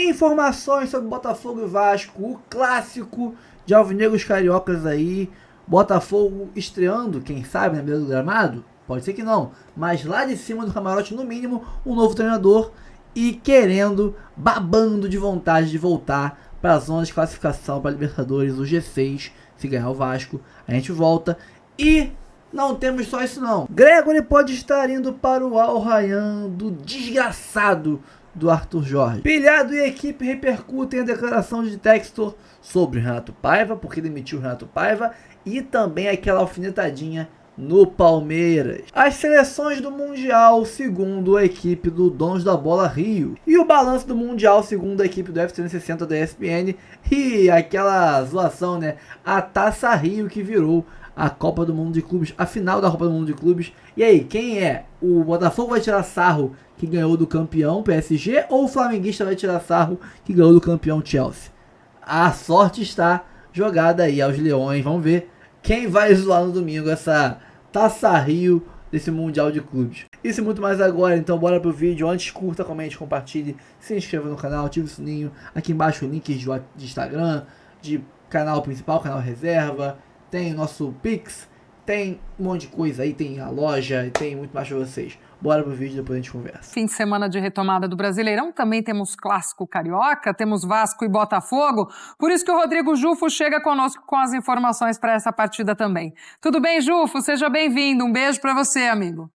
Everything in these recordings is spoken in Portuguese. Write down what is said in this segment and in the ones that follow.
Informações sobre Botafogo e Vasco, o clássico de alvinegros cariocas aí. Botafogo estreando, quem sabe, na beira do gramado? Pode ser que não, mas lá de cima do camarote, no mínimo, um novo treinador e querendo, babando de vontade de voltar para a zona de classificação para a Libertadores, o G6. Se ganhar o Vasco, a gente volta. E não temos só isso não. Gregory pode estar indo para o Al Rayyan do desgraçado do Arthur Jorge. Pilhado e equipe repercutem a declaração de Textor sobre o Renato Paiva, porque demitiu o Renato Paiva, e também aquela alfinetadinha no Palmeiras. As seleções do Mundial segundo a equipe do Donos da Bola Rio. E o balanço do Mundial segundo a equipe do F360 da ESPN. E aquela zoação, né? A Taça Rio que virou a Copa do Mundo de Clubes, a final da Copa do Mundo de Clubes. E aí, quem é? O Botafogo vai tirar sarro que ganhou do campeão PSG ou o flamenguista vai tirar sarro que ganhou do campeão Chelsea? A sorte está jogada aí aos leões. Vamos ver quem vai zoar no domingo essa Taça Rio desse Mundial de Clubes. Isso e muito mais agora, então bora pro vídeo. Antes, curta, comente, compartilhe, se inscreva no canal, ative o sininho. Aqui embaixo links de Instagram, de canal principal, canal reserva. Tem o nosso Pix, tem um monte de coisa aí, tem a loja, tem muito mais pra vocês. Bora pro vídeo, depois a gente conversa. Fim de semana de retomada do Brasileirão, também temos Clássico Carioca, temos Vasco e Botafogo, por isso que o Rodrigo Jufo chega conosco com as informações para essa partida também. Tudo bem, Jufo? Seja bem-vindo, um beijo para você, amigo.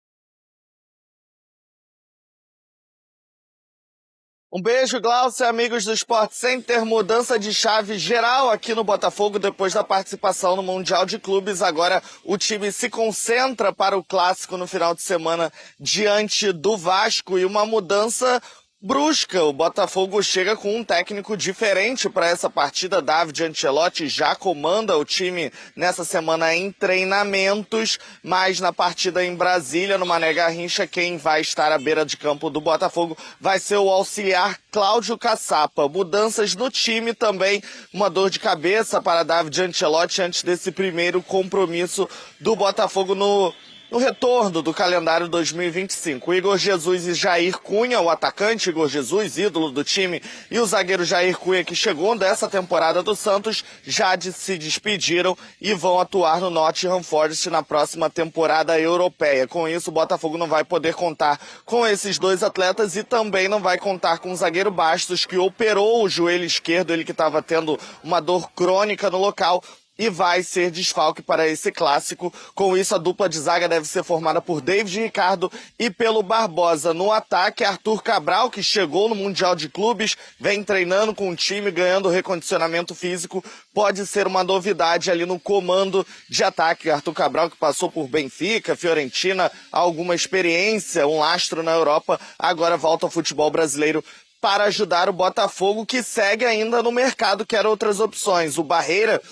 Um beijo, Glaucia, amigos do Sport Center. Mudança de chave geral aqui no Botafogo depois da participação no Mundial de Clubes. Agora o time se concentra para o clássico no final de semana diante do Vasco e uma mudança brusca. O Botafogo chega com um técnico diferente para essa partida. David Ancelotti já comanda o time nessa semana em treinamentos, mas na partida em Brasília, no Mané Garrincha, quem vai estar à beira de campo do Botafogo vai ser o auxiliar Cláudio Caçapa. Mudanças no time também, uma dor de cabeça para David Ancelotti antes desse primeiro compromisso do Botafogo no retorno do calendário 2025. Igor Jesus e Jair Cunha, o atacante Igor Jesus, ídolo do time, e o zagueiro Jair Cunha, que chegou dessa temporada do Santos, já se despediram e vão atuar no Nottingham Forest na próxima temporada europeia. Com isso, o Botafogo não vai poder contar com esses dois atletas e também não vai contar com o zagueiro Bastos, que operou o joelho esquerdo, ele que estava tendo uma dor crônica no local, e vai ser desfalque para esse clássico. Com isso, a dupla de zaga deve ser formada por David Ricardo e pelo Barbosa. No ataque, Arthur Cabral, que chegou no Mundial de Clubes, vem treinando com o time, ganhando recondicionamento físico, pode ser uma novidade ali no comando de ataque. Arthur Cabral, que passou por Benfica, Fiorentina, alguma experiência, um lastro na Europa, agora volta ao futebol brasileiro para ajudar o Botafogo, que segue ainda no mercado, quer outras opções. O Barreira,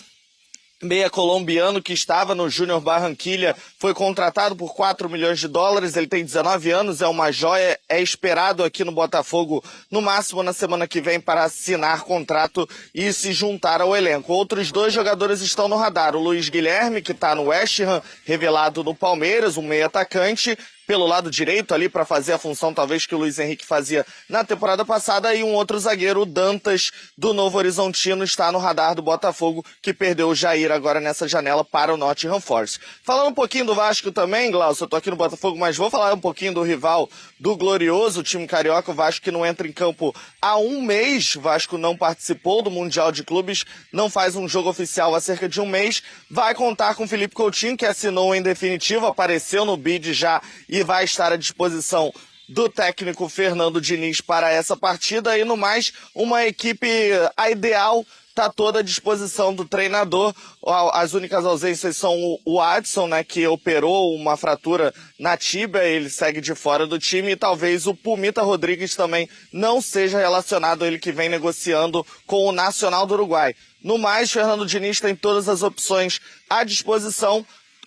meia colombiano que estava no Júnior Barranquilla, foi contratado por 4 milhões de dólares, ele tem 19 anos, é uma joia, é esperado aqui no Botafogo no máximo na semana que vem para assinar contrato e se juntar ao elenco. Outros dois jogadores estão no radar, o Luiz Guilherme, que está no West Ham, revelado no Palmeiras, um meia atacante, pelo lado direito ali para fazer a função talvez que o Luiz Henrique fazia na temporada passada, e um outro zagueiro, o Dantas, do Novo Horizontino, está no radar do Botafogo, que perdeu o Jair agora nessa janela para o Nottingham Forest. Falando um pouquinho do Vasco também, Glaucio, eu tô aqui no Botafogo, mas vou falar um pouquinho do rival do glorioso time carioca, o Vasco, que não entra em campo há um mês. O Vasco não participou do Mundial de Clubes, não faz um jogo oficial há cerca de um mês, vai contar com o Felipe Coutinho, que assinou em definitivo, apareceu no bid já e vai estar à disposição do técnico Fernando Diniz para essa partida. E no mais, uma equipe a ideal está toda à disposição do treinador. As únicas ausências são o Adson, né, que operou uma fratura na tíbia, ele segue de fora do time, e talvez o Pumita Rodrigues também não seja relacionado, ele que vem negociando com o Nacional do Uruguai. No mais, Fernando Diniz tem todas as opções à disposição.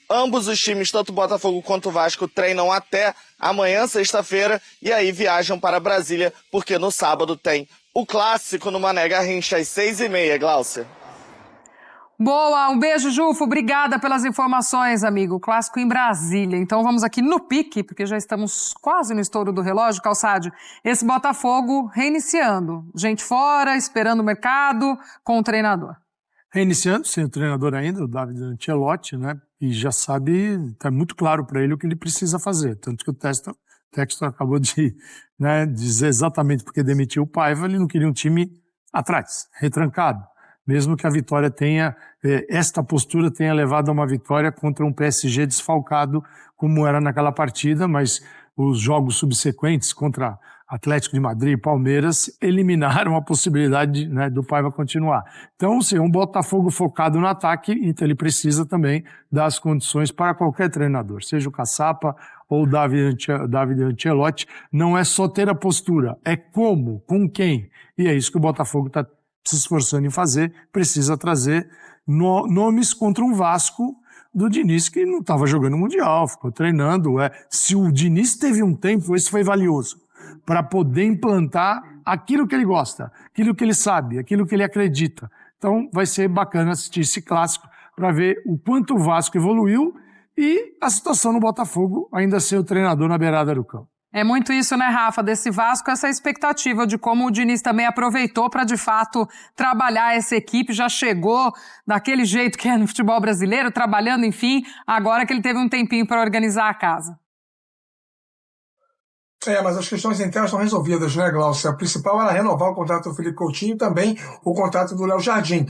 Ambos os times, tanto o Botafogo quanto o Vasco, treinam até amanhã, sexta-feira, e aí viajam para Brasília, porque no sábado tem o clássico no Mané Garrincha às 6h30, Glaucia. Boa, um beijo, Jufo. Obrigada pelas informações, amigo. Clássico em Brasília. Então vamos aqui no pique, porque já estamos quase no estouro do relógio, Calçade. Esse Botafogo reiniciando. Gente fora, esperando o mercado, com o treinador. Reiniciando, sem o treinador ainda, o David Ancelotti, né? E já sabe, está muito claro para ele o que ele precisa fazer. Tanto que o Textor acabou de dizer exatamente porque demitiu o Paiva, ele não queria um time atrás, retrancado. Mesmo que a vitória esta postura tenha levado a uma vitória contra um PSG desfalcado, como era naquela partida, mas os jogos subsequentes contra Atlético de Madrid e Palmeiras eliminaram a possibilidade do Paiva continuar. Então, se um Botafogo focado no ataque, então ele precisa também dar as condições para qualquer treinador, seja o Caçapa ou o David Ancelotti. Não é só ter a postura, é como, com quem. E é isso que o Botafogo está se esforçando em fazer, precisa trazer nomes contra um Vasco do Diniz, que não estava jogando Mundial, ficou treinando. Se o Diniz teve um tempo, esse foi valioso, para poder implantar aquilo que ele gosta, aquilo que ele sabe, aquilo que ele acredita. Então vai ser bacana assistir esse clássico para ver o quanto o Vasco evoluiu e a situação no Botafogo ainda ser o treinador na beirada do campo. É muito isso, né, Rafa, desse Vasco, essa expectativa de como o Diniz também aproveitou para, de fato, trabalhar essa equipe, já chegou daquele jeito que é no futebol brasileiro, trabalhando, enfim, agora que ele teve um tempinho para organizar a casa. Mas as questões internas estão resolvidas, né, Glaucia? A principal era renovar o contrato do Felipe Coutinho e também o contrato do Léo Jardim.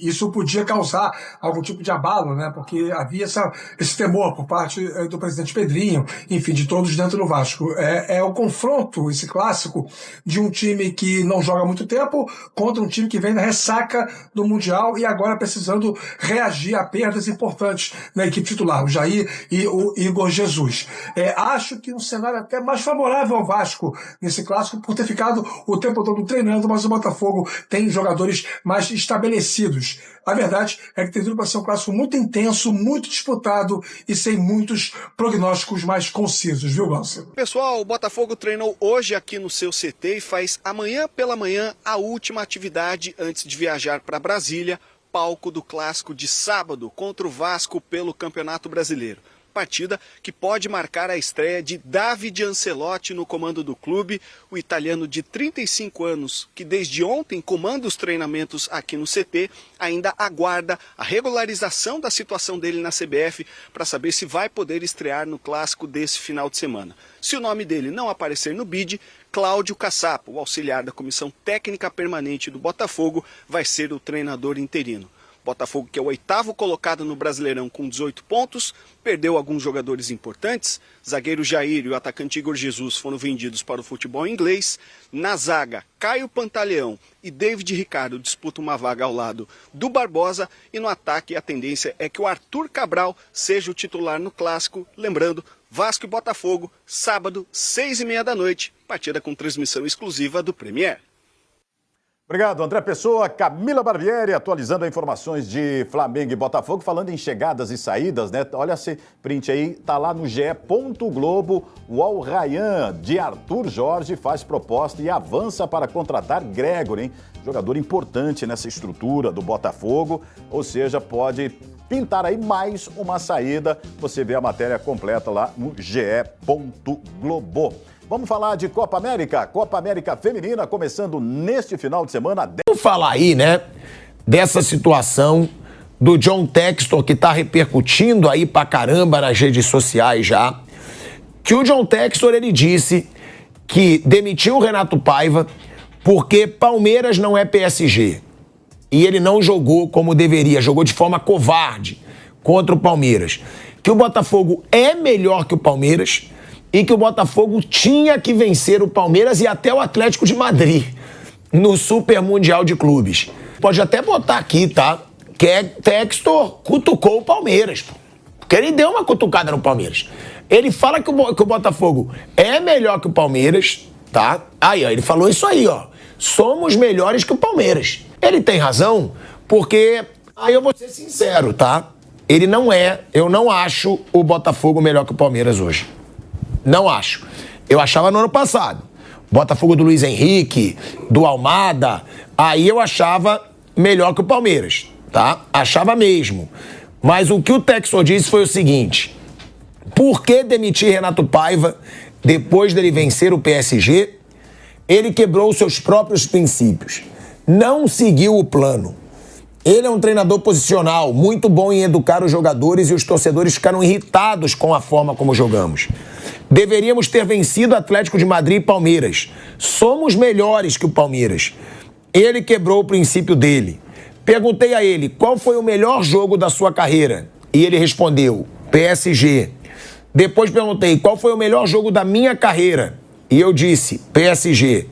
Isso podia causar algum tipo de abalo, né? Porque havia esse temor por parte do presidente Pedrinho, enfim, de todos dentro do Vasco. É o confronto, esse clássico, de um time que não joga há muito tempo contra um time que vem da ressaca do Mundial e agora precisando reagir a perdas importantes na equipe titular, o Jair e o Igor Jesus. Acho que um cenário até mais favorável ao Vasco nesse clássico por ter ficado o tempo todo treinando, mas o Botafogo tem jogadores mais estabelecidos. A verdade é que tem tudo para ser um clássico muito intenso, muito disputado e sem muitos prognósticos mais concisos, viu, Glaucia? Pessoal, o Botafogo treinou hoje aqui no seu CT e faz amanhã pela manhã a última atividade antes de viajar para Brasília, palco do clássico de sábado contra o Vasco pelo Campeonato Brasileiro. Partida que pode marcar a estreia de David Ancelotti no comando do clube, o italiano de 35 anos, que desde ontem comanda os treinamentos aqui no CT, ainda aguarda a regularização da situação dele na CBF para saber se vai poder estrear no clássico desse final de semana. Se o nome dele não aparecer no bid, Cláudio Caçapa, o auxiliar da Comissão Técnica Permanente do Botafogo, vai ser o treinador interino. Botafogo, que é o 8º colocado no Brasileirão com 18 pontos, perdeu alguns jogadores importantes. Zagueiro Jair e o atacante Igor Jesus foram vendidos para o futebol inglês. Na zaga, Caio Pantaleão e David Ricardo disputam uma vaga ao lado do Barbosa. E no ataque, a tendência é que o Arthur Cabral seja o titular no clássico. Lembrando, Vasco e Botafogo, sábado, 6h30 da noite, partida com transmissão exclusiva do Premier. Obrigado, André Pessoa. Camila Barbieri atualizando informações de Flamengo e Botafogo, falando em chegadas e saídas, né? Olha esse print aí, tá lá no GE. Globo. O Al Rayyan de Arthur Jorge faz proposta e avança para contratar Gregor, hein? Jogador importante nessa estrutura do Botafogo, ou seja, pode pintar aí mais uma saída. Você vê a matéria completa lá no GE. Globo. Vamos falar de Copa América Feminina, começando neste final de semana. Vamos falar aí, né, dessa situação do John Textor, que tá repercutindo aí pra caramba nas redes sociais já, que o John Textor, ele disse que demitiu o Renato Paiva porque Palmeiras não é PSG. E ele não jogou como deveria, jogou de forma covarde contra o Palmeiras. Que o Botafogo é melhor que o Palmeiras e que o Botafogo tinha que vencer o Palmeiras e até o Atlético de Madrid no Super Mundial de Clubes. Pode até botar aqui, tá? Que Textor cutucou o Palmeiras, porque ele deu uma cutucada no Palmeiras. Ele fala que o Botafogo é melhor que o Palmeiras, tá? Aí, ó, ele falou isso aí, ó. Somos melhores que o Palmeiras. Ele tem razão, porque... Aí eu vou ser sincero, tá? Ele não é... Eu não acho o Botafogo melhor que o Palmeiras hoje. Não acho. Eu achava no ano passado. Botafogo do Luiz Henrique, do Almada, aí eu achava melhor que o Palmeiras. tá? Achava mesmo. Mas o que o Textor disse foi o seguinte: por que demitir Renato Paiva depois dele vencer o PSG? Ele quebrou seus próprios princípios. Não seguiu o plano. Ele é um treinador posicional, muito bom em educar os jogadores e os torcedores ficaram irritados com a forma como jogamos. Deveríamos ter vencido Atlético de Madrid e Palmeiras. Somos melhores que o Palmeiras. Ele quebrou o princípio dele. Perguntei a ele qual foi o melhor jogo da sua carreira. E ele respondeu, PSG. Depois perguntei qual foi o melhor jogo da minha carreira. E eu disse, PSG.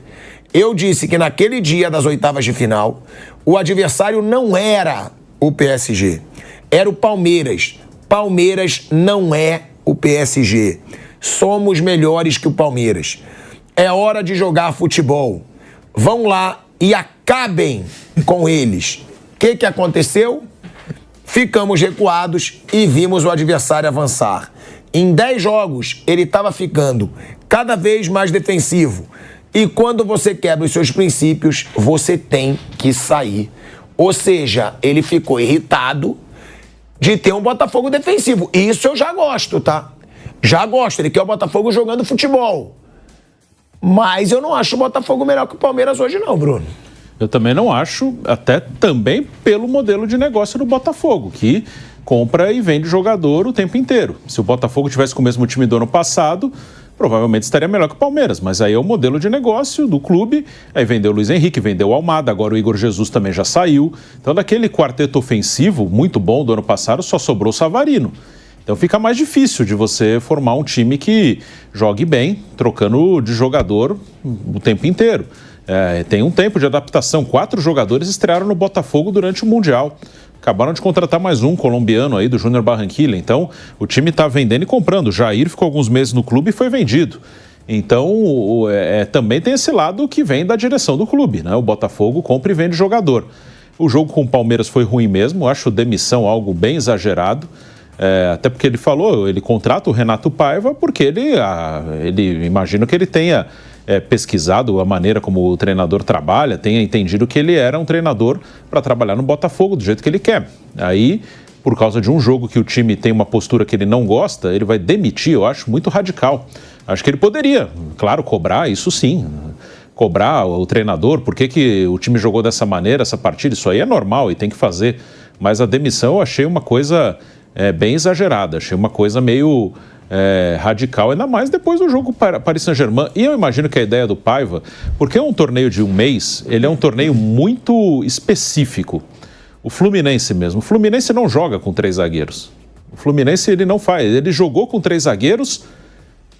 Eu disse que naquele dia das oitavas de final, o adversário não era o PSG. Era o Palmeiras. Palmeiras não é o PSG. Somos melhores que o Palmeiras. É hora de jogar futebol. Vão lá e acabem com eles. O que aconteceu? Ficamos recuados e vimos o adversário avançar. Em 10 jogos, ele estava ficando cada vez mais defensivo. E quando você quebra os seus princípios, você tem que sair. Ou seja, ele ficou irritado de ter um Botafogo defensivo. Isso eu já gosto, tá? Já gosto. Ele quer o Botafogo jogando futebol. Mas eu não acho o Botafogo melhor que o Palmeiras hoje não, Bruno. Eu também não acho, até também pelo modelo de negócio do Botafogo, que compra e vende jogador o tempo inteiro. Se o Botafogo tivesse com o mesmo time do ano passado, provavelmente estaria melhor que o Palmeiras, mas aí é o modelo de negócio do clube, aí vendeu o Luiz Henrique, vendeu o Almada, agora o Igor Jesus também já saiu. Então daquele quarteto ofensivo muito bom do ano passado, só sobrou o Savarino. Então fica mais difícil de você formar um time que jogue bem, trocando de jogador o tempo inteiro. Tem um tempo de adaptação, 4 jogadores estrearam no Botafogo durante o Mundial. Acabaram de contratar mais um colombiano aí do Júnior Barranquilla. Então, o time está vendendo e comprando. O Jair ficou alguns meses no clube e foi vendido. Então, também tem esse lado que vem da direção do clube, né? O Botafogo compra e vende jogador. O jogo com o Palmeiras foi ruim mesmo. Acho demissão algo bem exagerado. Até porque ele contrata o Renato Paiva porque ele imagino que ele tenha pesquisado a maneira como o treinador trabalha, tenha entendido que ele era um treinador para trabalhar no Botafogo do jeito que ele quer. Aí, por causa de um jogo que o time tem uma postura que ele não gosta, ele vai demitir, eu acho muito radical. Acho que ele poderia, claro, cobrar, isso sim, cobrar o treinador, por que o time jogou dessa maneira, essa partida, isso aí é normal e tem que fazer. Mas a demissão eu achei uma coisa bem exagerada, achei uma coisa meio radical, ainda mais depois do jogo Paris Saint-Germain. E eu imagino que a ideia do Paiva, porque é um torneio de um mês, ele é um torneio muito específico. O Fluminense mesmo, o Fluminense não joga com 3 zagueiros. O Fluminense ele não faz, ele jogou com 3 zagueiros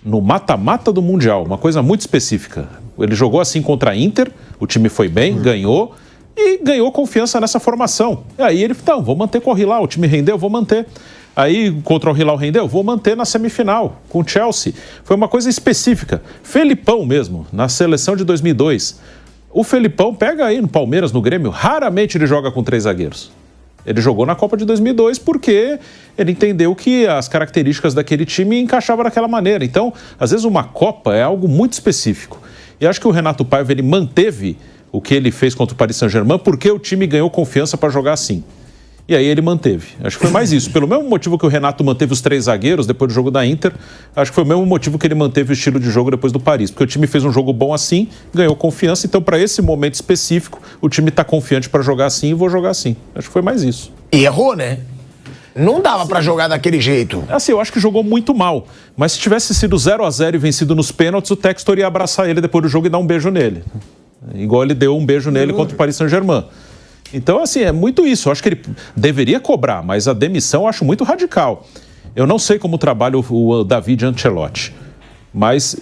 no mata-mata do Mundial, uma coisa muito específica. Ele jogou assim contra a Inter, o time foi bem, ganhou e ganhou confiança nessa formação. E aí ele, então, vou manter com o Hilal, o time rendeu, vou manter. Aí, contra o Hilal rendeu, vou manter na semifinal, com o Chelsea. Foi uma coisa específica. Felipão mesmo, na seleção de 2002. O Felipão pega aí no Palmeiras, no Grêmio, raramente ele joga com 3 zagueiros. Ele jogou na Copa de 2002 porque ele entendeu que as características daquele time encaixavam daquela maneira. Então, às vezes uma Copa é algo muito específico. E acho que o Renato Paiva, ele manteve o que ele fez contra o Paris Saint-Germain porque o time ganhou confiança para jogar assim. E aí ele manteve. Acho que foi mais isso. Pelo mesmo motivo que o Renato manteve os 3 zagueiros depois do jogo da Inter, acho que foi o mesmo motivo que ele manteve o estilo de jogo depois do Paris. Porque o time fez um jogo bom assim, ganhou confiança. Então, para esse momento específico, o time está confiante para jogar assim e vou jogar assim. Acho que foi mais isso. E errou, né? Não dava para jogar daquele jeito. Assim, eu acho que jogou muito mal. Mas se tivesse sido 0-0 e vencido nos pênaltis, o Textor ia abraçar ele depois do jogo e dar um beijo nele. Igual ele deu um beijo nele contra o Paris Saint-Germain. Então, assim, é muito isso. Eu acho que ele deveria cobrar, mas a demissão eu acho muito radical. Eu não sei como trabalha o David Ancelotti, mas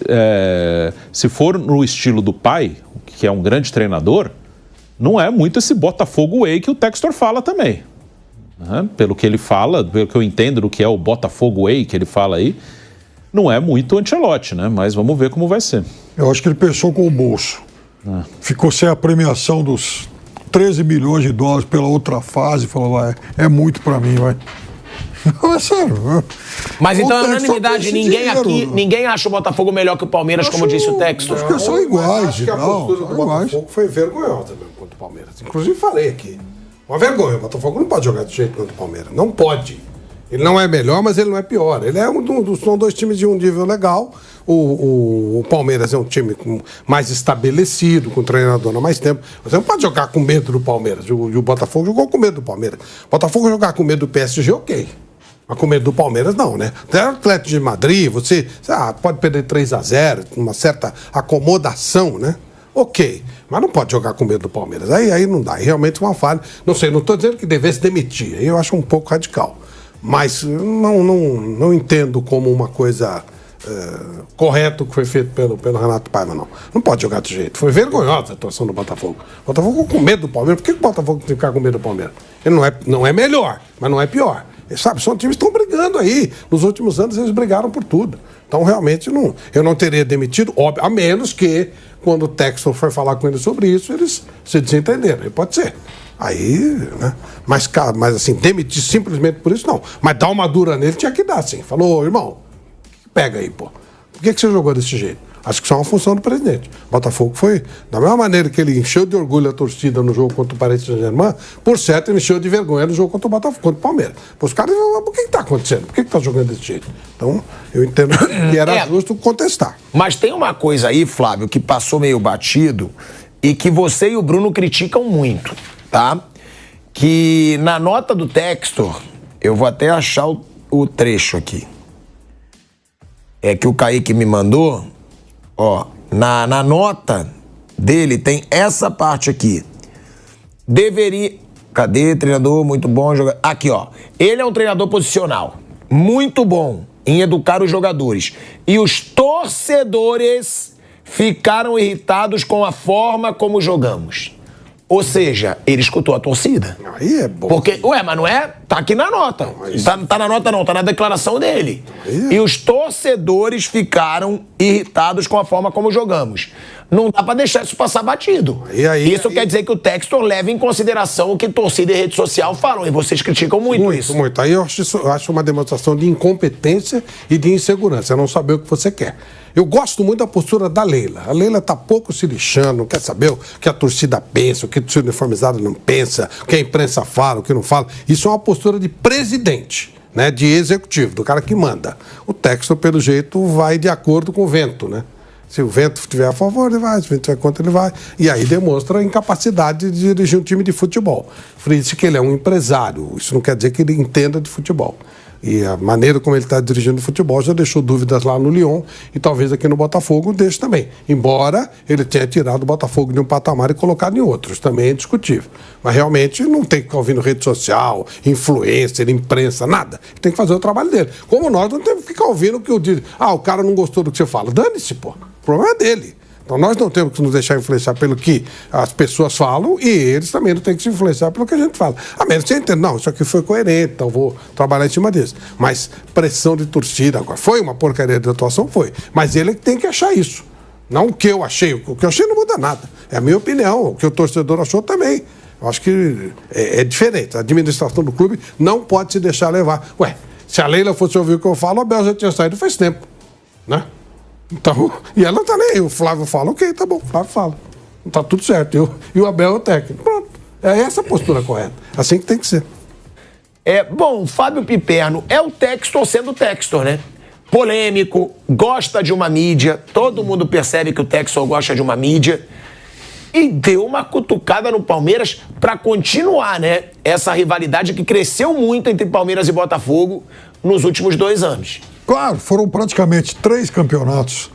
se for no estilo do pai, que é um grande treinador, não é muito esse Botafogo Way que o Textor fala também. Pelo que ele fala, pelo que eu entendo do que é o Botafogo Way que ele fala aí, não é muito Ancelotti, né? Mas vamos ver como vai ser. Eu acho que ele pensou com o bolso. Ficou sem a premiação dos 13 milhões de dólares pela outra fase, falou, é muito pra mim, vai. Não, é sério. Mas então é unanimidade, ninguém acha o Botafogo melhor que o Palmeiras, como disse o Textor. Acho que são iguais. Acho que a postura do Botafogo foi vergonhosa também contra o Palmeiras. Inclusive falei aqui. Uma vergonha. O Botafogo não pode jogar de jeito contra o Palmeiras. Não pode. Ele não é melhor, mas ele não é pior. Ele é são dois times de um nível legal. O Palmeiras é um time mais estabelecido, com treinador há mais tempo. Você não pode jogar com medo do Palmeiras. O Botafogo jogou com medo do Palmeiras. O Botafogo jogar com medo do PSG, ok. Mas com medo do Palmeiras, não, né? Até o Atlético de Madrid, você pode perder 3-0, uma certa acomodação, né? Ok, mas não pode jogar com medo do Palmeiras. Aí não dá, realmente uma falha. Não sei, não estou dizendo que devesse demitir, aí eu acho um pouco radical. Mas não entendo como uma coisa correta que foi feito pelo Renato Paiva, não. Não pode jogar de jeito. Foi vergonhosa a atuação do Botafogo. O Botafogo ficou com medo do Palmeiras. Por que o Botafogo tem que ficar com medo do Palmeiras? Ele não é melhor, mas não é pior. Sabe, são times que estão brigando aí. Nos últimos anos eles brigaram por tudo. Então, realmente, eu não teria demitido, óbvio, a menos que, quando o Textor foi falar com ele sobre isso, eles se desentenderam. Aí pode ser. Aí, né? Mas assim, demitir simplesmente por isso, não. Mas dar uma dura nele tinha que dar, sim. Falou, irmão, pega aí, pô. Por que você jogou desse jeito? Acho que isso é uma função do presidente. O Botafogo foi, da mesma maneira que ele encheu de orgulho a torcida no jogo contra o Paris Saint-Germain, por certo, ele encheu de vergonha no jogo contra o Botafogo, contra o Palmeiras. Os caras, por que está acontecendo? Por que está jogando desse jeito? Então, eu entendo que era justo contestar. Mas tem uma coisa aí, Flávio, que passou meio batido e que você e o Bruno criticam muito, tá? Que na nota do Textor, eu vou até achar o trecho aqui. É que o Kaique me mandou, ó, na nota dele tem essa parte aqui. Deveria... Cadê, treinador? Muito bom jogador. Aqui, ó. Ele é um treinador posicional. Muito bom em educar os jogadores. E os torcedores ficaram irritados com a forma como jogamos. Ou seja, ele escutou a torcida. Aí é bom. Porque, mas não é? Tá aqui na nota. Tá na nota não, tá na declaração dele. E os torcedores ficaram irritados com a forma como jogamos. Não dá pra deixar isso passar batido. Isso quer dizer que o Textor leva em consideração o que torcida e rede social falam. E vocês criticam muito isso. Muito. Aí eu acho uma demonstração de incompetência e de insegurança. É não saber o que você quer. Eu gosto muito da postura da Leila. A Leila tá pouco se lixando, não quer saber o que a torcida pensa, o que a torcida uniformizada não pensa, o que a imprensa fala, o que não fala. Isso é uma postura de presidente, né, de executivo, do cara que manda. O Textor, pelo jeito, vai de acordo com o vento, né? Se o vento estiver a favor, ele vai. Se o vento estiver contra, ele vai. E aí demonstra a incapacidade de dirigir um time de futebol. Frise que ele é um empresário. Isso não quer dizer que ele entenda de futebol. E a maneira como ele está dirigindo o futebol já deixou dúvidas lá no Lyon e talvez aqui no Botafogo deixe também. Embora ele tenha tirado o Botafogo de um patamar e colocado em outros, também é discutível. Mas realmente não tem que ficar ouvindo rede social, influencer, imprensa, nada. Ele tem que fazer o trabalho dele. Como nós não temos que ficar ouvindo o que eu digo. O cara não gostou do que você fala. Dane-se, pô. O problema é dele. Então nós não temos que nos deixar influenciar pelo que as pessoas falam e eles também não têm que se influenciar pelo que a gente fala. A menos que você entenda, não, isso aqui foi coerente, então vou trabalhar em cima disso. Mas pressão de torcida, agora, foi uma porcaria de atuação? Foi. Mas ele tem que achar isso. Não o que eu achei. O que eu achei não muda nada. É a minha opinião. O que o torcedor achou também. Eu acho que é diferente. A administração do clube não pode se deixar levar. Se a Leila fosse ouvir o que eu falo, o Abel já tinha saído faz tempo. Né? Então, e ela não tá nem aí. O Flávio fala, ok, tá bom, o Flávio fala. Tá tudo certo. E o Abel é o técnico. Pronto. É essa a postura correta. Assim que tem que ser. Bom, Fábio Piperno é o Textor sendo Textor, né? Polêmico, gosta de uma mídia. Todo mundo percebe que o Textor gosta de uma mídia. E deu uma cutucada no Palmeiras para continuar, né? Essa rivalidade que cresceu muito entre Palmeiras e Botafogo nos últimos 2 anos. Claro, foram praticamente 3 campeonatos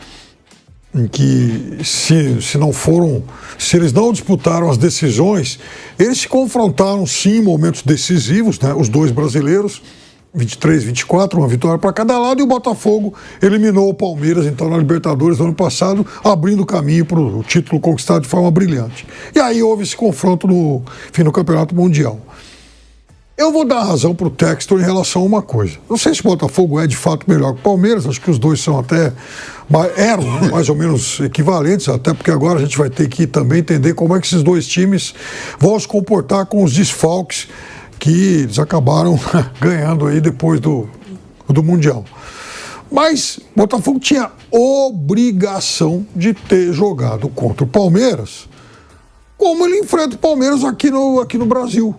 em que, se eles não disputaram as decisões, eles se confrontaram sim em momentos decisivos, né? Os 2 brasileiros, 23, 24, uma vitória para cada lado, e o Botafogo eliminou o Palmeiras, então, na Libertadores do ano passado, abrindo o caminho para o título conquistado de forma brilhante. E aí houve esse confronto no Campeonato Mundial. Eu vou dar razão para o Textor em relação a uma coisa. Não sei se o Botafogo é de fato melhor que o Palmeiras, acho que os dois são eram mais ou menos equivalentes, até porque agora a gente vai ter que também entender como é que esses 2 times vão se comportar com os desfalques que eles acabaram ganhando aí depois do Mundial. Mas o Botafogo tinha obrigação de ter jogado contra o Palmeiras como ele enfrenta o Palmeiras aqui no Brasil.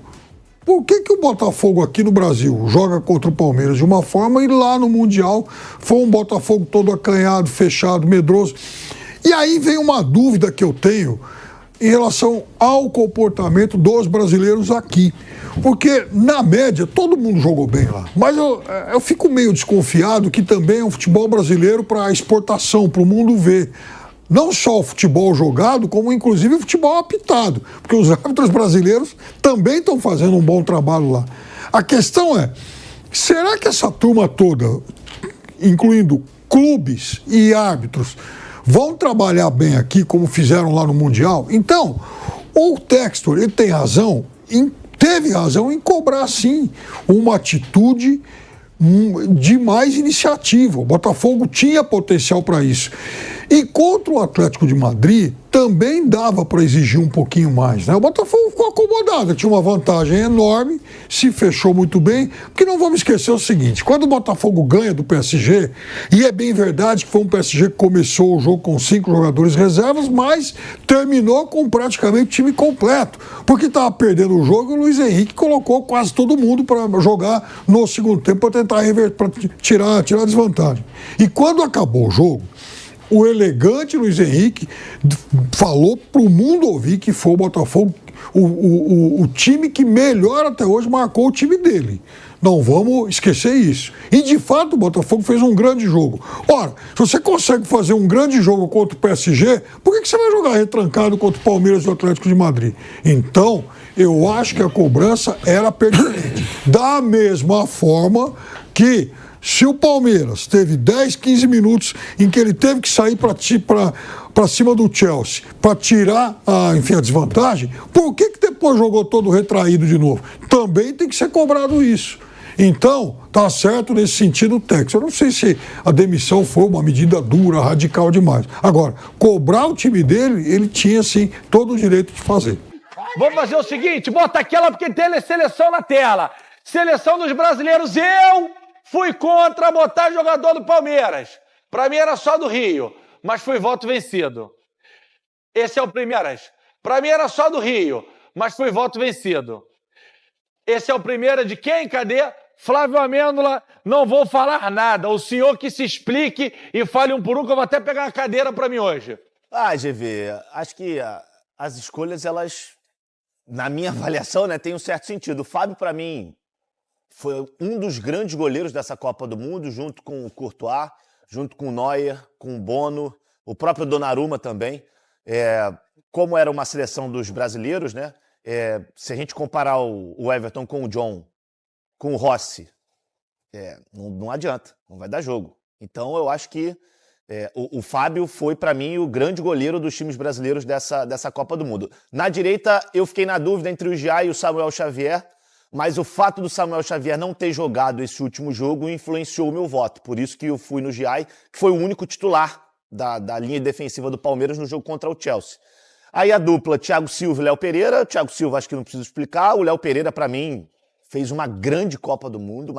Por que o Botafogo aqui no Brasil joga contra o Palmeiras de uma forma e lá no Mundial foi um Botafogo todo acanhado, fechado, medroso? E aí vem uma dúvida que eu tenho em relação ao comportamento dos brasileiros aqui. Porque, na média, todo mundo jogou bem lá. Mas eu fico meio desconfiado que também é um futebol brasileiro para exportação, para o mundo ver. Não só o futebol jogado, como inclusive o futebol apitado. Porque os árbitros brasileiros também estão fazendo um bom trabalho lá. A questão é, será que essa turma toda, incluindo clubes e árbitros, vão trabalhar bem aqui como fizeram lá no Mundial? Então, o Textor, ele tem razão, teve razão em cobrar, sim, uma atitude de mais iniciativa. O Botafogo tinha potencial para isso. E contra o Atlético de Madrid, também dava para exigir um pouquinho mais, né? O Botafogo ficou acomodado, tinha uma vantagem enorme, se fechou muito bem, porque não vamos esquecer o seguinte, quando o Botafogo ganha do PSG, e é bem verdade que foi um PSG que começou o jogo com 5 jogadores reservas, mas terminou com praticamente o time completo, porque estava perdendo o jogo e o Luiz Henrique colocou quase todo mundo para jogar no segundo tempo para tentar para tirar a desvantagem. E quando acabou o jogo, o elegante Luiz Henrique falou para o mundo ouvir que foi o Botafogo, o time que melhor até hoje marcou o time dele. Não vamos esquecer isso. E, de fato, o Botafogo fez um grande jogo. Ora, se você consegue fazer um grande jogo contra o PSG, por que você vai jogar retrancado contra o Palmeiras e o Atlético de Madrid? Então, eu acho que a cobrança era pertinente. Da mesma forma que, se o Palmeiras teve 10, 15 minutos em que ele teve que sair para cima do Chelsea para tirar a desvantagem, por que depois jogou todo retraído de novo? Também tem que ser cobrado isso. Então, tá certo nesse sentido o Texas. Eu não sei se a demissão foi uma medida dura, radical demais. Agora, cobrar o time dele, ele tinha, sim, todo o direito de fazer. Vamos fazer o seguinte, bota aquela porque tem seleção na tela. Seleção dos brasileiros, eu fui contra botar jogador do Palmeiras. Para mim era só do Rio, mas fui voto vencido. Esse é o Primeiras. Para mim era só do Rio, mas fui voto vencido. Esse é o primeiro de quem? Cadê? Flávio Amêndola, não vou falar nada. O senhor que se explique e fale um por um, que eu vou até pegar uma cadeira para mim hoje. GV, acho que as escolhas, elas, na minha avaliação, né, tem um certo sentido. O Fábio, para mim, foi um dos grandes goleiros dessa Copa do Mundo, junto com o Courtois, junto com o Neuer, com o Bono, o próprio Donnarumma também. Como era uma seleção dos brasileiros, né? Se a gente comparar o Everton com o John, com o Rossi, não adianta, não vai dar jogo. Então eu acho que o Fábio foi, para mim, o grande goleiro dos times brasileiros dessa Copa do Mundo. Na direita, eu fiquei na dúvida entre o Giai e o Samuel Xavier, mas o fato do Samuel Xavier não ter jogado esse último jogo influenciou o meu voto. Por isso que eu fui no Giai, que foi o único titular da linha defensiva do Palmeiras no jogo contra o Chelsea. Aí a dupla, Thiago Silva e Léo Pereira. O Thiago Silva acho que não preciso explicar. O Léo Pereira, para mim, fez uma grande Copa do Mundo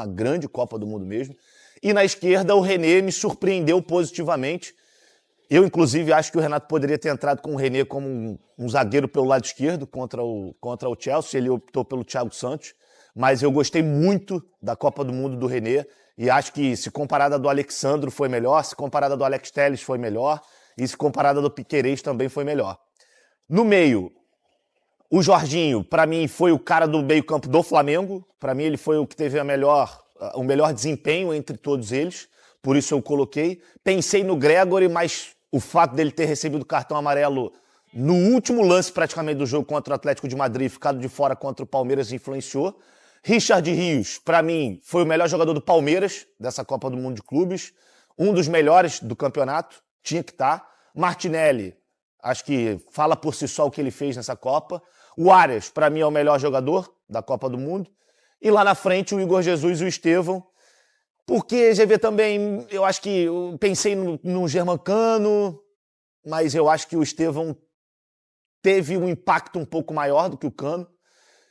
mesmo. E na esquerda, o René me surpreendeu positivamente. Eu, inclusive, acho que o Renato poderia ter entrado com o René como um zagueiro pelo lado esquerdo contra o Chelsea. Ele optou pelo Thiago Santos. Mas eu gostei muito da Copa do Mundo do René. E acho que, se comparada à do Alexandro, foi melhor. Se comparada à do Alex Telles, foi melhor. E se comparada à do Piquerez, também foi melhor. No meio, o Jorginho, para mim, foi o cara do meio-campo do Flamengo. Para mim, ele foi o que teve o melhor desempenho entre todos eles. Por isso eu coloquei. Pensei no Gregore, mas o fato dele ter recebido cartão amarelo no último lance praticamente do jogo contra o Atlético de Madrid, ficado de fora contra o Palmeiras, influenciou. Richard Rios, para mim, foi o melhor jogador do Palmeiras, dessa Copa do Mundo de Clubes. Um dos melhores do campeonato, tinha que estar. Martinelli, acho que fala por si só o que ele fez nessa Copa. O Arias, para mim, é o melhor jogador da Copa do Mundo. E lá na frente, o Igor Jesus e o Estevão. Porque, GV, também, eu acho que eu pensei no Germancano, mas eu acho que o Estevão teve um impacto um pouco maior do que o Cano.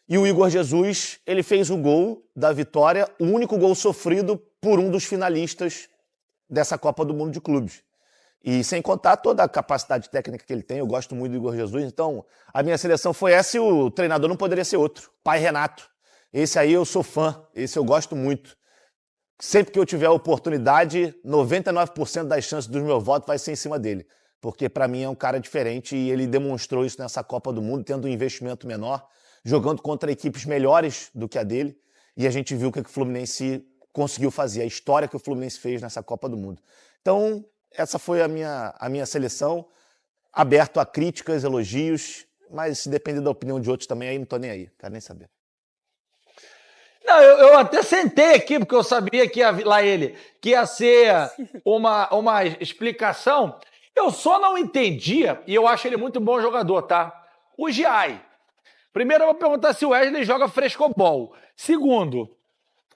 E o Igor Jesus, ele fez o gol da vitória, o único gol sofrido por um dos finalistas dessa Copa do Mundo de Clubes. E sem contar toda a capacidade técnica que ele tem, eu gosto muito do Igor Jesus. Então, a minha seleção foi essa e o treinador não poderia ser outro. Pai Renato. Esse aí eu sou fã, esse eu gosto muito. Sempre que eu tiver a oportunidade, 99% das chances dos meus votos vai ser em cima dele. Porque para mim é um cara diferente e ele demonstrou isso nessa Copa do Mundo, tendo um investimento menor, jogando contra equipes melhores do que a dele. E a gente viu o que o Fluminense conseguiu fazer, a história que o Fluminense fez nessa Copa do Mundo. Então, essa foi a minha seleção, aberto a críticas, elogios, mas se depender da opinião de outros também, aí não tô nem aí, quero nem saber. Não, eu até sentei aqui, porque eu sabia que ia ser uma explicação. Eu só não entendia, e eu acho ele muito bom jogador, tá? O Giai. Primeiro eu vou perguntar se o Wesley joga frescobol. Segundo,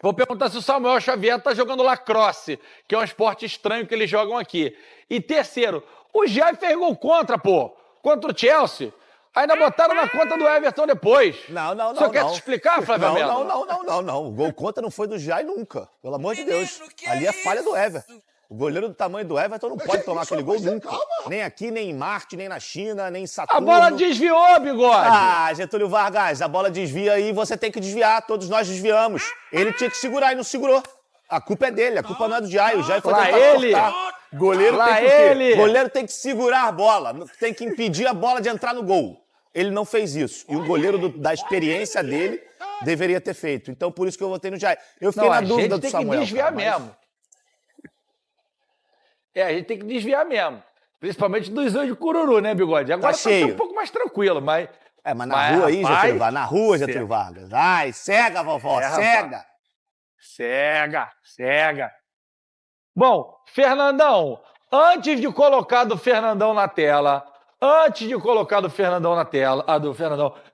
vou perguntar se o Samuel Xavier tá jogando lacrosse, que é um esporte estranho que eles jogam aqui. E terceiro, o Giai fez gol contra o Chelsea. Ainda botaram na conta do Everton depois. Não. Você quer te explicar, Flávio Melo? Não. O gol contra não foi do Giai nunca. Pelo amor de Deus. Ali é falha do Everton. O goleiro do tamanho do Everton não pode tomar aquele gol nunca. Nem aqui, nem em Marte, nem na China, nem em Saturno. A bola desviou, Bigode. Ah, Getúlio Vargas, a bola desvia aí, você tem que desviar. Todos nós desviamos. Ele tinha que segurar e não segurou. A culpa é dele, a culpa não é do Giai. O Giai foi tentar cortar. Goleiro tem que o quê? Goleiro tem que segurar a bola, tem que impedir a bola de entrar no gol. Ele não fez isso. E o goleiro da experiência dele deveria ter feito. Então, por isso que eu votei no Giai. Eu fiquei na dúvida do Samuel. A gente tem que desviar mesmo. A gente tem que desviar mesmo. Principalmente dos olhos de cururu, né, Bigode? Agora tá um pouco mais tranquilo, mas... mas na rua aí, Getúlio Vargas. Na rua, Getúlio Vargas. Ai, cega, vovó, cega. Cega. Bom, Fernandão, antes de colocar do Fernandão na tela...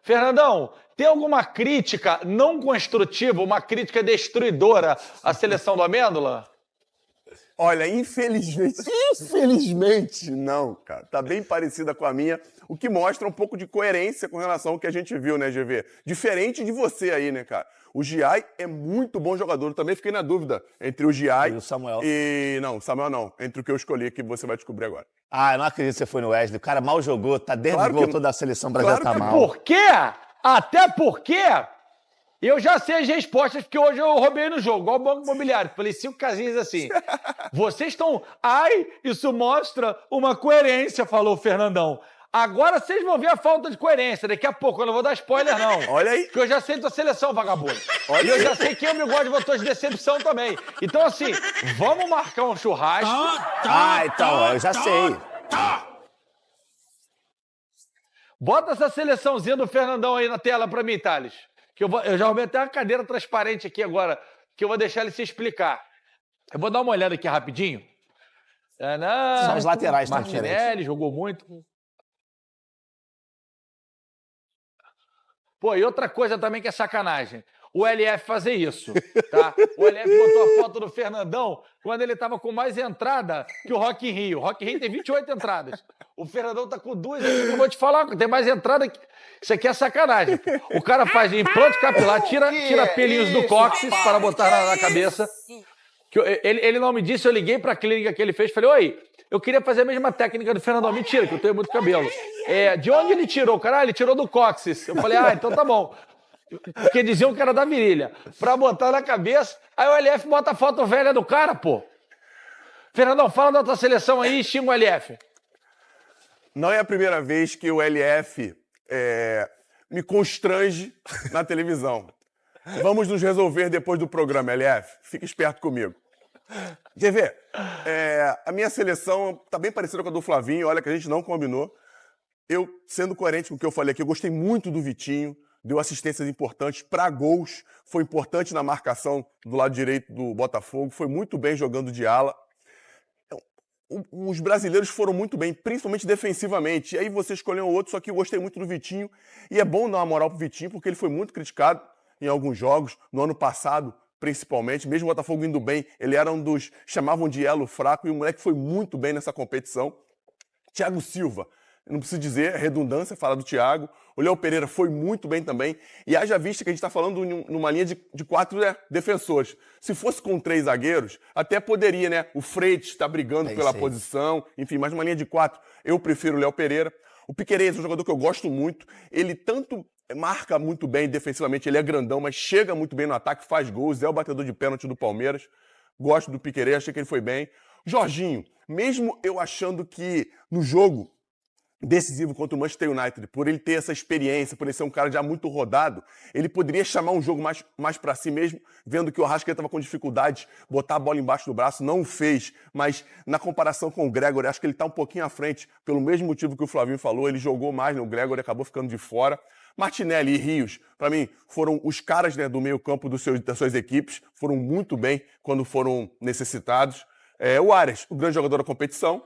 Fernandão, tem alguma crítica não construtiva, uma crítica destruidora à seleção do Amêndola? Olha, infelizmente não, cara. Tá bem parecida com a minha, o que mostra um pouco de coerência com relação ao que a gente viu, né, GV? Diferente de você aí, né, cara? O Giai é muito bom jogador. Eu também fiquei na dúvida entre o Giai e o Samuel. Não, Samuel não. Entre o que eu escolhi, que você vai descobrir agora. Ah, eu não acredito que você foi no Wesley. O cara mal jogou, tá desde que voltou da seleção brasileira, tá mal. Por quê? Até porque eu já sei as respostas, porque hoje eu roubei no jogo, igual o Banco Imobiliário. Falei 5 casinhas assim. Vocês estão... Ai, isso mostra uma coerência, falou o Fernandão. Agora vocês vão ver a falta de coerência. Daqui a pouco, eu não vou dar spoiler, não. Olha aí. Porque eu já sei tua seleção, vagabundo. E eu já sei quem o Bigode votou de decepção também. Então, assim, vamos marcar um churrasco. Então, eu já sei. Bota essa seleçãozinha do Fernandão aí na tela pra mim, Thales. Que eu já arrumei até uma cadeira transparente aqui agora, que eu vou deixar ele se explicar. Eu vou dar uma olhada aqui rapidinho. São os laterais, tá diferente. Martinelli jogou muito. Pô, e outra coisa também que é sacanagem. O LF fazer isso, tá? O LF botou a foto do Fernandão quando ele tava com mais entrada que o Rock in Rio. O Rock in Rio tem 28 entradas. O Fernandão tá com 2 aqui, eu vou te falar, tem mais entrada que... Isso aqui é sacanagem. O cara faz implante capilar, tira pelinhos do cóccix para botar na cabeça. Ele não me disse, eu liguei pra clínica que ele fez, falei, oi, eu queria fazer a mesma técnica do Fernandão. Mentira, que eu tenho muito cabelo. De onde ele tirou? Cara, ele tirou do cóccix. Eu falei, então tá bom. Porque diziam que era da virilha. Pra botar na cabeça, aí o LF bota a foto velha do cara, pô. Fernandão, fala da tua seleção aí e xinga o LF. Não é a primeira vez que o LF me constrange na televisão. Vamos nos resolver depois do programa, LF. Fica esperto comigo. Quer ver? A minha seleção tá bem parecida com a do Flavinho. Olha que a gente não combinou. Eu, sendo coerente com o que eu falei aqui, eu gostei muito do Vitinho. Deu assistências importantes para gols. Foi importante na marcação do lado direito do Botafogo. Foi muito bem jogando de ala. Os brasileiros foram muito bem, principalmente defensivamente. E aí você escolheu outro, só que eu gostei muito do Vitinho. E é bom dar uma moral pro Vitinho, porque ele foi muito criticado em alguns jogos, no ano passado, principalmente. Mesmo o Botafogo indo bem, ele era um dos... chamavam de elo fraco, e o moleque foi muito bem nessa competição. Thiago Silva, não preciso dizer, é redundância falar do Thiago. O Léo Pereira foi muito bem também. E haja vista que a gente está falando numa linha de 4 defensores. Se fosse com 3 zagueiros, até poderia, né? O Freitas está brigando pela posição, enfim, mas numa linha de 4, eu prefiro o Léo Pereira. O Piquerez é um jogador que eu gosto muito. Ele tanto marca muito bem defensivamente, ele é grandão, mas chega muito bem no ataque, faz gols, é o batedor de pênalti do Palmeiras. Gosto do Piquerez, achei que ele foi bem. Jorginho, mesmo eu achando que no jogo decisivo contra o Manchester United, por ele ter essa experiência, por ele ser um cara já muito rodado, ele poderia chamar um jogo mais para si mesmo, vendo que o Arrascaeta estava com dificuldade, botar a bola embaixo do braço, não o fez, mas na comparação com o Gregor, acho que ele está um pouquinho à frente, pelo mesmo motivo que o Flavinho falou, ele jogou mais, né? O Gregor acabou ficando de fora. Martinelli e Rios, para mim, foram os caras, né, do meio campo das suas equipes, foram muito bem quando foram necessitados. O Arias, o grande jogador da competição.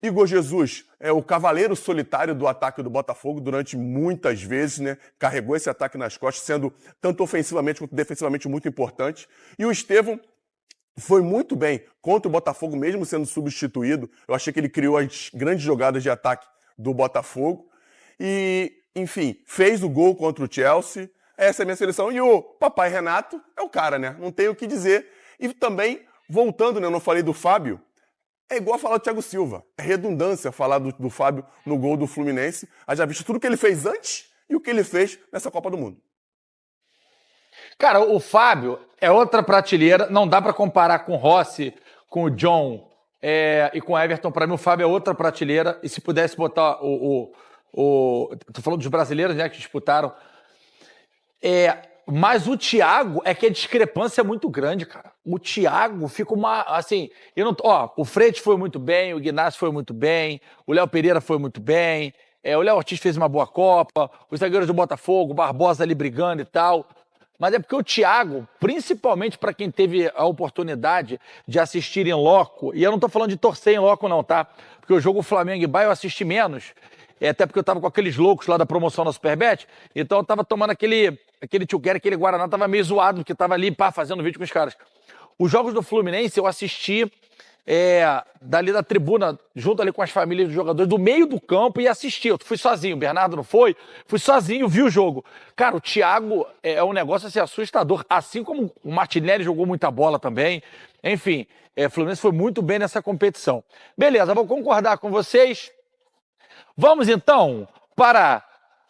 Igor Jesus é o cavaleiro solitário do ataque do Botafogo durante muitas vezes, né? Carregou esse ataque nas costas, sendo tanto ofensivamente quanto defensivamente muito importante. E o Estevão foi muito bem contra o Botafogo, mesmo sendo substituído. Eu achei que ele criou as grandes jogadas de ataque do Botafogo. E, enfim, fez o gol contra o Chelsea. Essa é a minha seleção. E o papai Renato é o cara, né? Não tem o que dizer. E também, voltando, né? Eu não falei do Fábio. É igual falar do Thiago Silva. É redundância falar do Fábio no gol do Fluminense. Já visto tudo que ele fez antes e o que ele fez nessa Copa do Mundo. Cara, o Fábio é outra prateleira. Não dá pra comparar com o Rossi, com o John e com o Everton. Pra mim, o Fábio é outra prateleira. E se pudesse botar tô falando dos brasileiros, né, que disputaram. Mas o Thiago é que a discrepância é muito grande, cara. O Thiago fica assim, o Freitas foi muito bem, o Ignacio foi muito bem, o Léo Pereira foi muito bem, o Léo Ortiz fez uma boa Copa, os zagueiros do Botafogo, o Barbosa ali brigando e tal. Mas é porque o Thiago, principalmente para quem teve a oportunidade de assistir em loco, e eu não tô falando de torcer em loco não, tá? Porque o jogo Flamengo e Bahia eu assisti menos, até porque eu tava com aqueles loucos lá da promoção da Superbet, então eu tava tomando aquele tchuquera, aquele Guaraná, tava meio zoado, porque tava ali, fazendo vídeo com os caras. Os jogos do Fluminense eu assisti dali da tribuna, junto ali com as famílias dos jogadores, do meio do campo, e assisti. Eu fui sozinho, o Bernardo não foi, fui sozinho, vi o jogo. Cara, o Thiago é um negócio assim, assustador, assim como o Martinelli jogou muita bola também. Enfim, o Fluminense foi muito bem nessa competição. Beleza, vou concordar com vocês. Vamos então para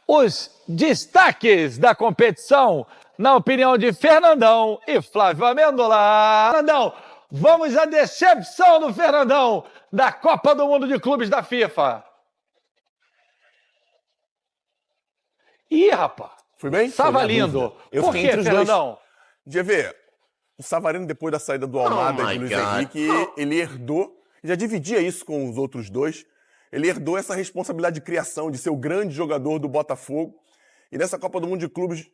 os destaques da competição, na opinião de Fernandão e Flávio Amêndola. Fernandão, vamos à decepção do Fernandão da Copa do Mundo de Clubes da FIFA. Ih, rapaz. Fui bem? Estava lindo. Por quê, Fernandão? GV, o Savarino, depois da saída do Almada e do Luiz Henrique, ele herdou, já dividia isso com os outros dois, ele herdou essa responsabilidade de criação, de ser o grande jogador do Botafogo. E nessa Copa do Mundo de Clubes,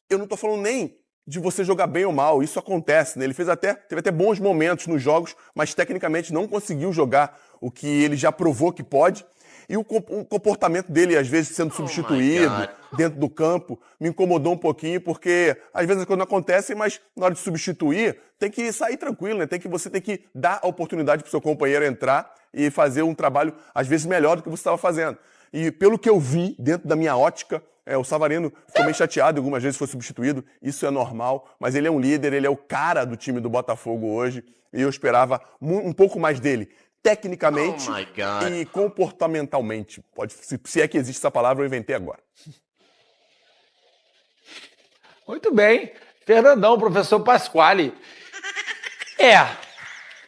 eu não estou falando nem de você jogar bem ou mal, isso acontece, né? Ele teve até bons momentos nos jogos, mas tecnicamente não conseguiu jogar o que ele já provou que pode. E o comportamento dele, às vezes, sendo substituído dentro do campo, me incomodou um pouquinho, porque às vezes as coisas não acontecem, mas na hora de substituir, tem que sair tranquilo, né? Você tem que dar a oportunidade para o seu companheiro entrar e fazer um trabalho, às vezes, melhor do que você estava fazendo. E pelo que eu vi, dentro da minha ótica, o Savarino ficou meio chateado, algumas vezes foi substituído, isso é normal, mas ele é um líder, ele é o cara do time do Botafogo hoje, e eu esperava um pouco mais dele, tecnicamente e comportamentalmente. Se é que existe essa palavra, eu inventei agora. Muito bem. Fernandão, professor Pasquale.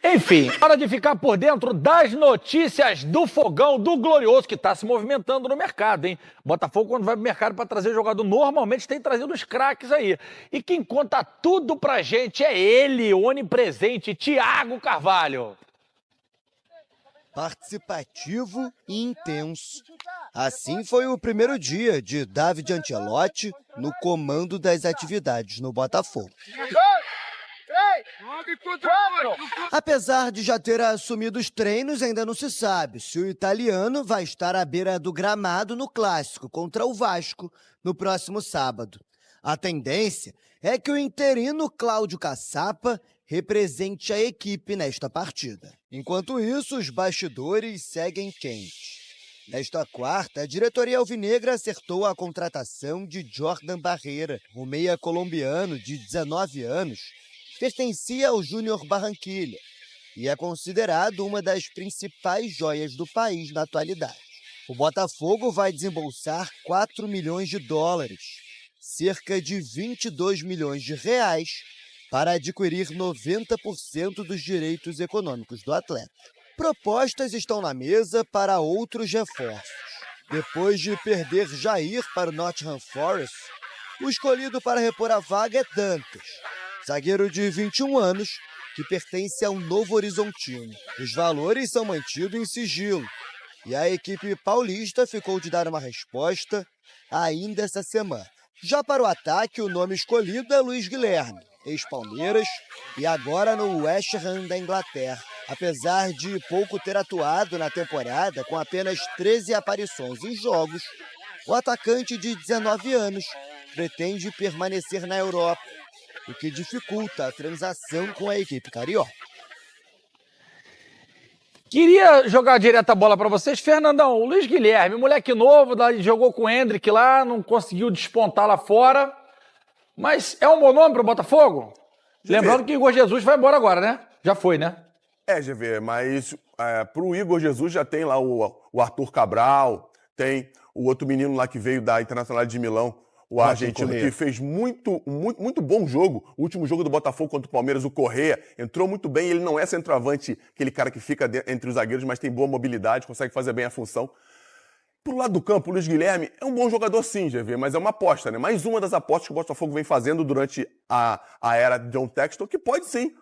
Enfim, hora de ficar por dentro das notícias do Fogão, do Glorioso, que está se movimentando no mercado, hein? Botafogo, quando vai pro mercado para trazer jogador, normalmente tem trazido os craques aí. E quem conta tudo pra gente é ele, o onipresente, Thiago Carvalho. Participativo e intenso. Assim foi o primeiro dia de David Ancelotti no comando das atividades no Botafogo. Apesar de já ter assumido os treinos, ainda não se sabe se o italiano vai estar à beira do gramado no clássico contra o Vasco no próximo sábado. A tendência é que o interino Cláudio Caçapa represente a equipe nesta partida. Enquanto isso, os bastidores seguem quentes. Nesta quarta, a diretoria alvinegra acertou a contratação de Jordan Barreira, o meia colombiano de 19 anos, pertencia ao Júnior Barranquilla e é considerado uma das principais joias do país na atualidade. O Botafogo vai desembolsar 4 milhões de dólares, cerca de 22 milhões de reais, para adquirir 90% dos direitos econômicos do atleta. Propostas estão na mesa para outros reforços. Depois de perder Jair para o Nottingham Forest, o escolhido para repor a vaga é Dantas, zagueiro de 21 anos, que pertence ao Novo Horizontino. Os valores são mantidos em sigilo, e a equipe paulista ficou de dar uma resposta ainda essa semana. Já para o ataque, o nome escolhido é Luiz Guilherme, ex-Palmeiras e agora no West Ham da Inglaterra. Apesar de pouco ter atuado na temporada, com apenas 13 aparições em jogos, o atacante de 19 anos pretende permanecer na Europa, o que dificulta a transação com a equipe carioca. Queria jogar direto a bola para vocês. Fernandão, o Luiz Guilherme, moleque novo, jogou com o Hendrick lá, não conseguiu despontar lá fora. Mas é um bom nome para o Botafogo? Lembrando que o Igor Jesus vai embora agora, né? Já foi, né? GV, mas pro Igor Jesus já tem lá o Arthur Cabral, tem o outro menino lá que veio da Internacional de Milão, o argentino, que fez muito bom jogo. O último jogo do Botafogo contra o Palmeiras, o Correa, entrou muito bem. Ele não é centroavante, aquele cara que fica entre os zagueiros, mas tem boa mobilidade, consegue fazer bem a função. Pro lado do campo, o Luiz Guilherme é um bom jogador sim, GV, mas é uma aposta, né? Mais uma das apostas que o Botafogo vem fazendo durante a era de John Textor, que pode sim,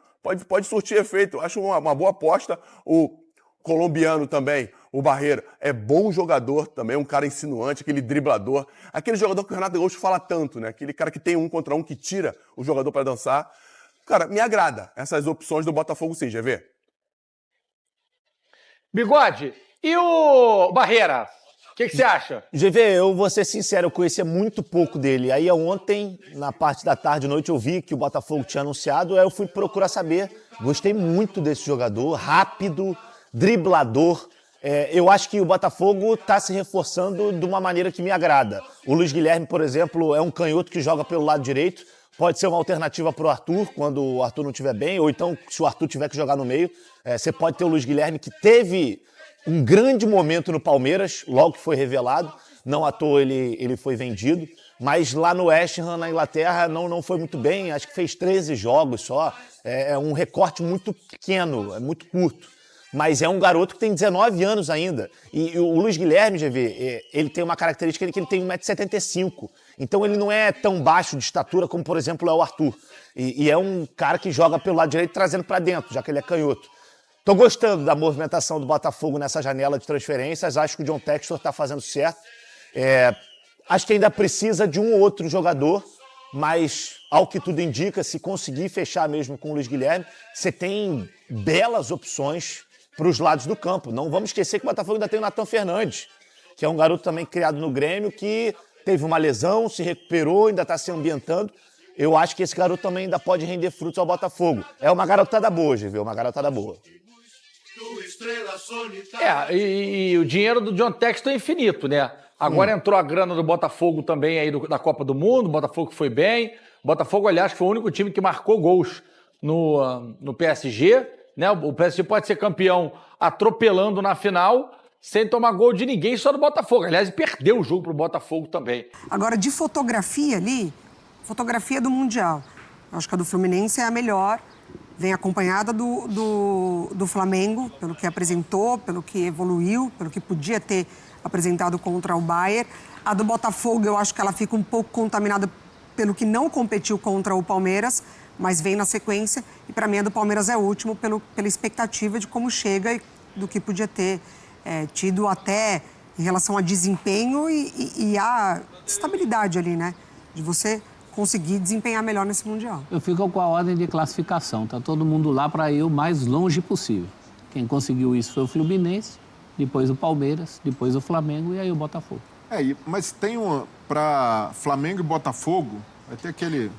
pode surtir efeito. Eu acho uma boa aposta. O colombiano também, o Barreira, é bom jogador também, um cara insinuante, aquele driblador, aquele jogador que o Renato Gaúcho fala tanto, né? Aquele cara que tem 1 contra 1, que tira o jogador para dançar. Cara, me agrada essas opções do Botafogo sim, GV. Bigode, e o Barreira? O que você acha? GV, eu vou ser sincero, eu conhecia muito pouco dele. Aí ontem, na parte da tarde e noite, eu vi que o Botafogo tinha anunciado, aí eu fui procurar saber. Gostei muito desse jogador, rápido, driblador. Eu acho que o Botafogo está se reforçando de uma maneira que me agrada. O Luiz Guilherme, por exemplo, é um canhoto que joga pelo lado direito. Pode ser uma alternativa para o Arthur, quando o Arthur não estiver bem, ou então, se o Arthur tiver que jogar no meio, você pode ter o Luiz Guilherme, que teve um grande momento no Palmeiras, logo que foi revelado. Não à toa ele foi vendido. Mas lá no West Ham, na Inglaterra, não foi muito bem. Acho que fez 13 jogos só. É um recorte muito pequeno, é muito curto. Mas é um garoto que tem 19 anos ainda. E o Luiz Guilherme, GV, ele tem uma característica que ele tem 1,75 m. Então ele não é tão baixo de estatura como, por exemplo, é o Arthur. E é um cara que joga pelo lado direito trazendo para dentro, já que ele é canhoto. Tô gostando da movimentação do Botafogo nessa janela de transferências. Acho que o John Textor está fazendo certo. Acho que ainda precisa de um ou outro jogador, mas, ao que tudo indica, se conseguir fechar mesmo com o Luiz Guilherme, você tem belas opções para os lados do campo. Não vamos esquecer que o Botafogo ainda tem o Nathan Fernandes, que é um garoto também criado no Grêmio, que teve uma lesão, se recuperou, ainda está se ambientando. Eu acho que esse garoto também ainda pode render frutos ao Botafogo. É uma garotada boa, GV, uma garotada boa. E o dinheiro do John Textor é infinito, né? Agora entrou a grana do Botafogo também aí da Copa do Mundo, o Botafogo foi bem. O Botafogo, aliás, foi o único time que marcou gols no PSG, né? O PSG pode ser campeão atropelando na final, sem tomar gol de ninguém, só do Botafogo. Aliás, perdeu o jogo pro Botafogo também. Agora, de fotografia ali, fotografia do Mundial. Acho que a do Fluminense é a melhor. Vem acompanhada do Flamengo, pelo que apresentou, pelo que evoluiu, pelo que podia ter apresentado contra o Bayern. A do Botafogo, eu acho que ela fica um pouco contaminada pelo que não competiu contra o Palmeiras, mas vem na sequência. E para mim a do Palmeiras é o último pela expectativa de como chega e do que podia ter tido até em relação a desempenho e a estabilidade ali, né? De você conseguir desempenhar melhor nesse Mundial. Eu fico com a ordem de classificação. Tá todo mundo lá para ir o mais longe possível. Quem conseguiu isso foi o Fluminense, depois o Palmeiras, depois o Flamengo e aí o Botafogo. Mas tem para Flamengo e Botafogo, vai ter aquele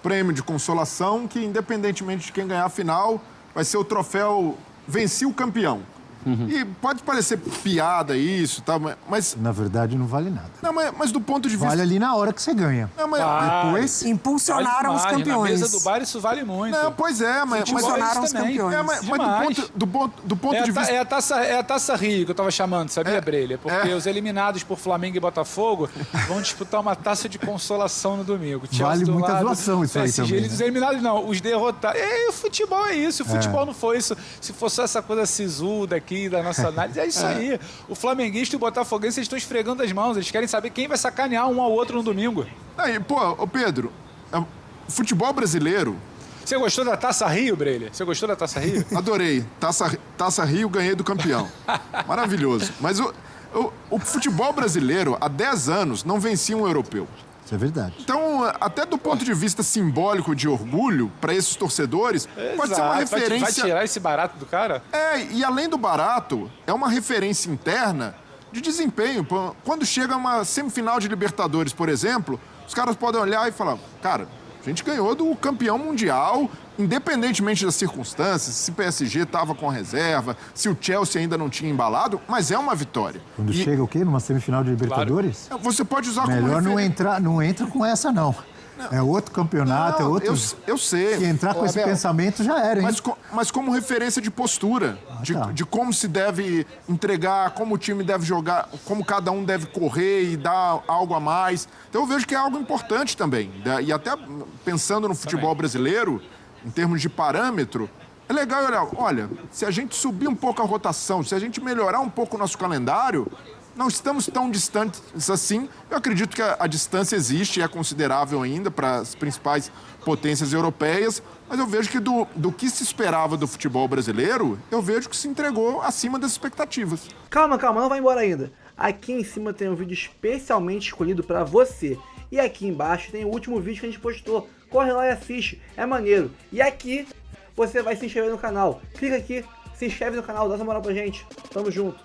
prêmio de consolação que, independentemente de quem ganhar a final, vai ser o troféu venci o campeão. E pode parecer piada isso, tá? Mas... Na verdade, não vale nada. Não, mas do ponto de vista... Vale ali na hora que você ganha. Não, mas depois... Impulsionaram os campeões. Na mesa do bar isso vale muito. Não, pois é, mas... Impulsionaram os campeões. Mas do ponto de vista... É a Taça Rio que eu tava chamando, sabia, Breilha? Porque os eliminados por Flamengo e Botafogo vão disputar uma taça de consolação no domingo. Vale muita doação isso aí também. Os eliminados não, os derrotados. O futebol é isso, o futebol não foi isso. Se fosse só essa coisa sisuda aqui da nossa análise, é isso aí. O flamenguista e o botafoguense estão esfregando as mãos, eles querem saber quem vai sacanear um ao outro no domingo. Aí, ô Pedro, o futebol brasileiro... Você gostou da Taça Rio, Breilha? Você gostou da Taça Rio? Adorei. Taça Rio, ganhei do campeão. Maravilhoso. Mas o futebol brasileiro, há 10 anos, não vencia um europeu. Isso é verdade. Então, até do ponto de vista simbólico de orgulho, para esses torcedores, pode ser uma referência... Vai tirar esse barato do cara? E além do barato, é uma referência interna de desempenho. Quando chega uma semifinal de Libertadores, por exemplo, os caras podem olhar e falar, cara, a gente ganhou do campeão mundial, independentemente das circunstâncias, se o PSG estava com reserva, se o Chelsea ainda não tinha embalado, mas é uma vitória. Quando chega o quê? Numa semifinal de Libertadores? Claro. Você pode usar melhor como não entra com essa, não. É outro campeonato, é outro... Eu sei. Se entrar com esse pensamento, já era, hein? Mas como referência de postura, de como se deve entregar, como o time deve jogar, como cada um deve correr e dar algo a mais. Então eu vejo que é algo importante também. E até pensando no futebol brasileiro, em termos de parâmetro, é legal olhar, olha, se a gente subir um pouco a rotação, se a gente melhorar um pouco o nosso calendário... Não estamos tão distantes assim. Eu acredito que a distância existe e é considerável ainda para as principais potências europeias, mas eu vejo que do que se esperava do futebol brasileiro, eu vejo que se entregou acima das expectativas. Calma, não vai embora ainda. Aqui em cima tem um vídeo especialmente escolhido para você. E aqui embaixo tem o último vídeo que a gente postou. Corre lá e assiste, é maneiro. E aqui você vai se inscrever no canal. Clica aqui, se inscreve no canal, dá essa moral pra gente. Tamo junto.